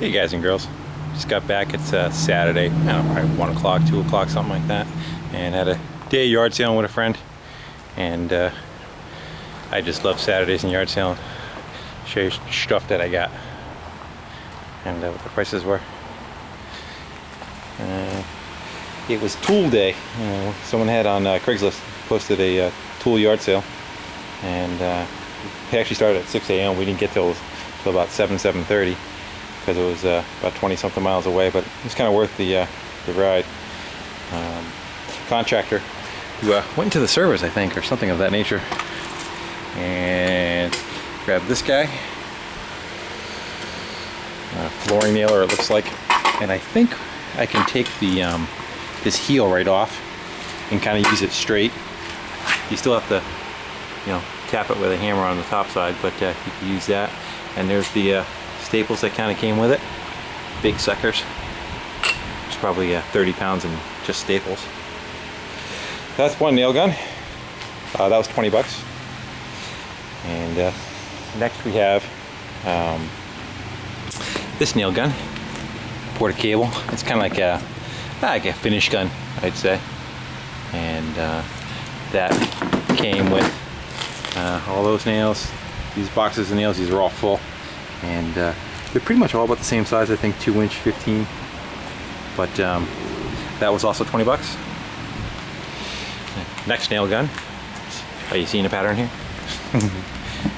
Hey guys and girls, just got back. It's Saturday, I don't know, probably 1 o'clock, 2 o'clock, something like that, and had a day of yard sailing with a friend. And I just love Saturdays and yard sailing. Show you stuff that I got and what the prices were. It was tool day. Someone had on Craigslist posted a tool yard sale, and it actually started at 6 a.m. We didn't get till about 7:30 because it was about 20 something miles away, but it was kind of worth the ride. Contractor who went into the service, I think, or something of that nature, and grabbed this guy, flooring nailer it looks like, and I think I can take the this heel right off and kind of use it straight. You still have to, tap it with a hammer on the top side, but you can use that. And there's the staples that kind of came with it, big suckers. It's probably 30 pounds in just staples. That's one nail gun. That was 20 bucks. And next we have this nail gun, Porta cable. It's kind of like a finish gun, I'd say. And that came with all those nails. These boxes of nails, these are all full. And they're pretty much all about the same size, I think 2-inch 15. But that was also 20 bucks. Next nail gun, are you seeing a pattern here?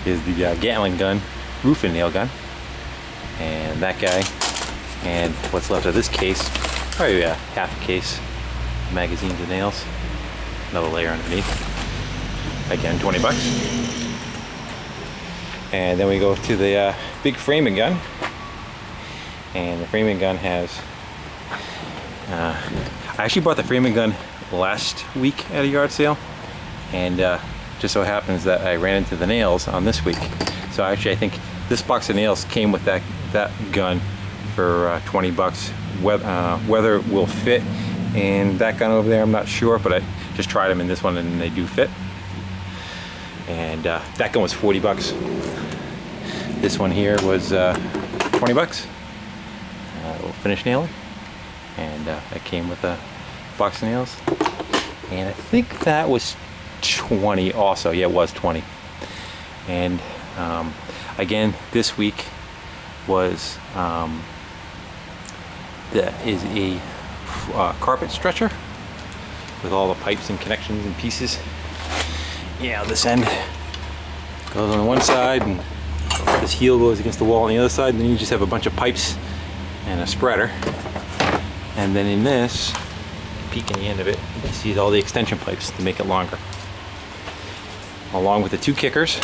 Is the Gatling gun roofing nail gun. And that guy, and what's left of this case, probably half a case of magazines of nails. Another layer underneath. Again, 20 bucks. And then we go to the big framing gun. And the framing gun has, I actually bought the framing gun last week at a yard sale, and just so happens that I ran into the nails on this week. So actually I think this box of nails came with that gun for 20 bucks. Whether it will fit in that gun over there, I'm not sure, but I just tried them in this one and they do fit. And that gun was 40 bucks. This one here was 20 bucks. Little finish nailer. And it came with a box of nails. And I think that was 20 also. Yeah, it was 20. And again, this week was that is a carpet stretcher with all the pipes and connections and pieces. This end goes on one side, and this heel goes against the wall on the other side, and then you just have a bunch of pipes and a spreader. And then in this, peek in the end of it, you see all the extension pipes to make it longer, along with the 2 kickers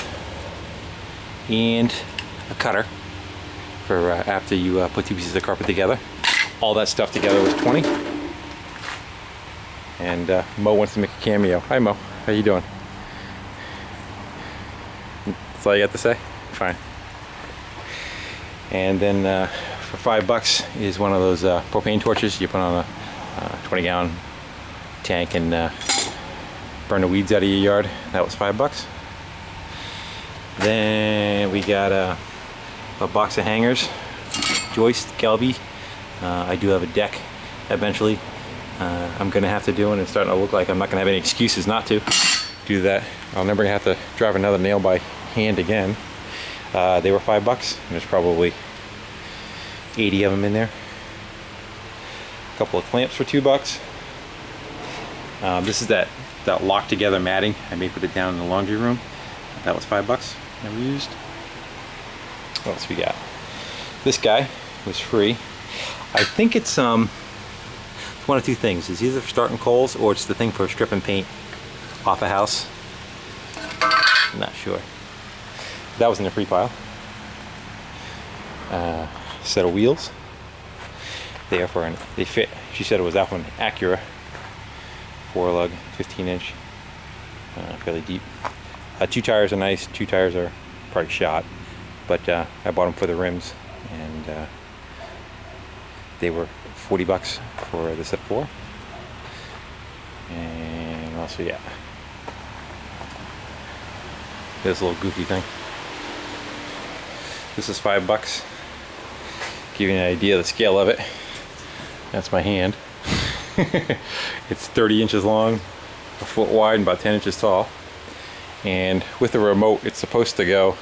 and a cutter for after you put 2 pieces of carpet together. All that stuff together was 20. And Mo wants to make a cameo. Hi Mo, how you doing? That's all you got to say? Fine. And then for 5 bucks is one of those propane torches you put on a 20-gallon tank and burn the weeds out of your yard. That was 5 bucks. Then we got a box of hangers, joist, Kelby. I do have a deck eventually. I'm gonna have to do, and it's starting to look like I'm not gonna have any excuses not to do that. I'm never gonna have to drive another nail by hand again. They were 5 bucks, and there's probably 80 of them in there. A couple of clamps for 2 bucks. This is that lock together matting I may put it down in the laundry room. That was 5 bucks. Never used. What else we got? This guy was free. I think it's one of 2 things. It's either for starting coals or it's the thing for stripping paint off a house. I'm not sure. That was in the free pile. Set of wheels. They fit. She said it was that one Acura 4-lug 15-inch, fairly deep. 2 tires are nice. 2 tires are probably shot, but I bought them for the rims, and they were 40 bucks for the set 4. And also, this little goofy thing. This is 5 bucks. Give you an idea of the scale of it. That's my hand. It's 30 inches long, a foot wide, and about 10 inches tall. And with the remote, it's supposed to go.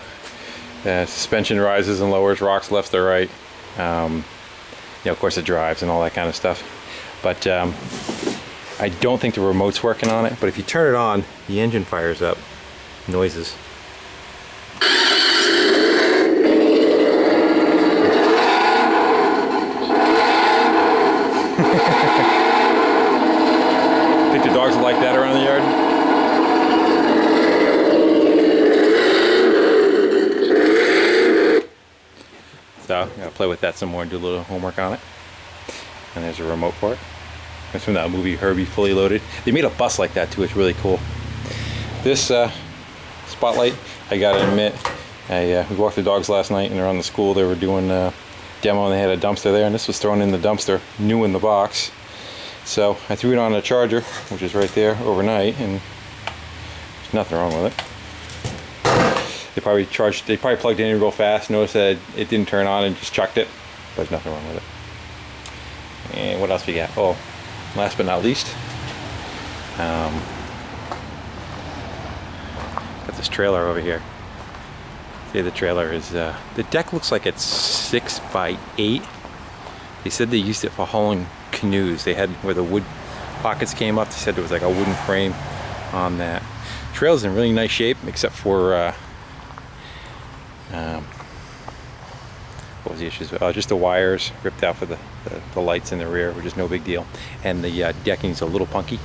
Suspension rises and lowers, rocks left or right. Of course it drives and all that kind of stuff. But I don't think the remote's working on it. But if you turn it on, the engine fires up. Noises. Think the dogs like that around the yard? So I'm gonna play with that some more and do a little homework on it. And there's a remote for it. It's from that movie Herbie Fully Loaded. They made a bus like that too. It's really cool. This spotlight, I gotta admit, we walked the dogs last night and around the school they were doing demo and they had a dumpster there, and this was thrown in the dumpster, new in the box. So I threw it on a charger, which is right there, overnight, and there's nothing wrong with it. They probably plugged it in real fast, noticed that it didn't turn on and just chucked it, but there's nothing wrong with it. And what else we got? Oh, last but not least, got this trailer over here. See, the trailer is, the deck looks like it's 6 by 8. They said they used it for hauling canoes. They had where the wood pockets came up. They said there was like a wooden frame on that. Trailer's in really nice shape, except for what was the issues? Just the wires ripped out for the lights in the rear, which is no big deal. And the decking's a little punky.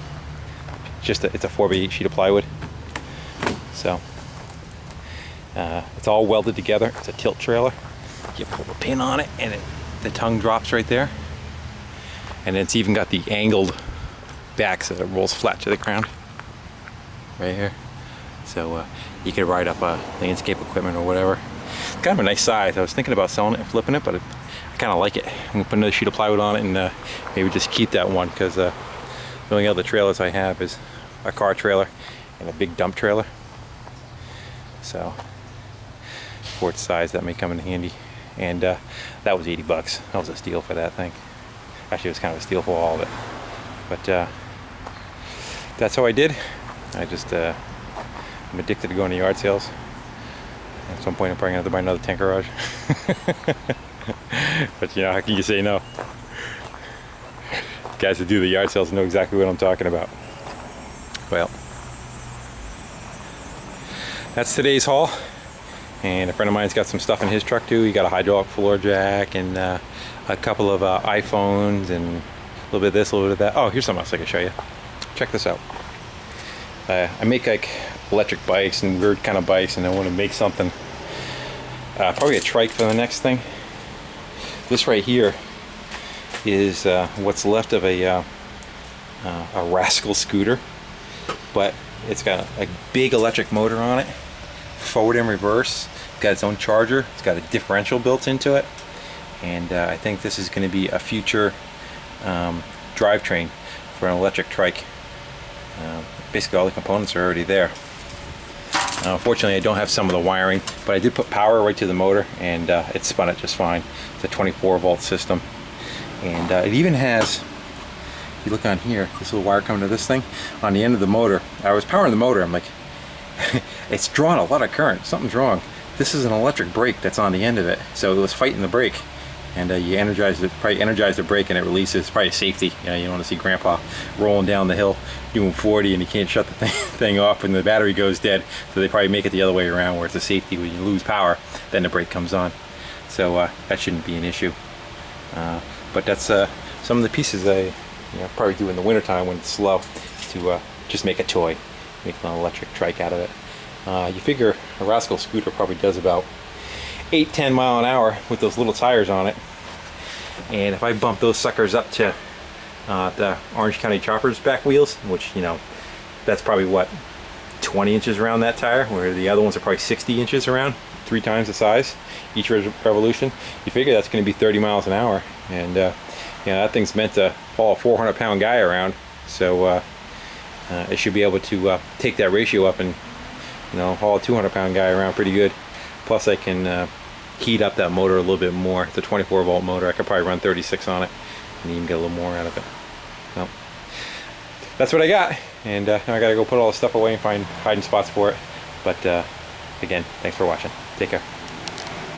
It's a 4 by 8 sheet of plywood. So it's all welded together. It's a tilt trailer. You pull the pin on it and the tongue drops right there. And it's even got the angled back so that it rolls flat to the ground. Right here. So you could ride up landscape equipment or whatever. It's kind of a nice size. I was thinking about selling it and flipping it, but I kind of like it. I'm going to put another sheet of plywood on it and maybe just keep that one, because the only other trailers I have is a car trailer and a big dump trailer. So for its size, that may come in handy. And that was $80. That was a steal for that thing. Actually, it was kind of a steal for all of it. But that's how I did. I'm addicted to going to yard sales. At some point I'm probably going to have to buy another tank garage. But how can you say no? Guys that do the yard sales know exactly what I'm talking about. Well, that's today's haul. And a friend of mine's got some stuff in his truck too. He got a hydraulic floor jack and a couple of iPhones and a little bit of this, a little bit of that. Oh, here's something else I can show you. Check this out. I make like electric bikes and weird kind of bikes, and I want to make something, probably a trike for the next thing. This right here is what's left of a Rascal scooter, but it's got a big electric motor on it, forward and reverse. It's got its own charger. It's got a differential built into it, and I think this is going to be a future drivetrain for an electric trike. Basically all the components are already there. Unfortunately I don't have some of the wiring, but I did put power right to the motor, and it spun it just fine. It's a 24 volt system, and it even has, if you look on here, this little wire coming to this thing on the end of the motor. I was powering the motor, I'm like it's drawing a lot of current, something's wrong. This is an electric brake that's on the end of it, so it was fighting the brake. And you probably energize the brake and it releases. It's probably safety. You don't want to see Grandpa rolling down the hill doing 40 and you can't shut the thing off when the battery goes dead. So they probably make it the other way around, where it's a safety. When you lose power, then the brake comes on. So that shouldn't be an issue. But that's some of the pieces I probably do in the wintertime when it's slow, to just make a toy, make an electric trike out of it. You figure a Rascal scooter probably does about 8-10 mile an hour with those little tires on it, and if I bump those suckers up to the Orange County Chopper's back wheels, which that's probably what, 20 inches around that tire, where the other ones are probably 60 inches around, 3 times the size each revolution. You figure that's going to be 30 miles an hour, and that thing's meant to haul a 400-pound guy around, so it should be able to take that ratio up and haul a 200-pound guy around pretty good. Plus I can heat up that motor a little bit more. It's a 24 volt motor. I could probably run 36 on it and even get a little more out of it. So that's what I got, and now I gotta go put all the stuff away and find hiding spots for it. But again, thanks for watching. Take care.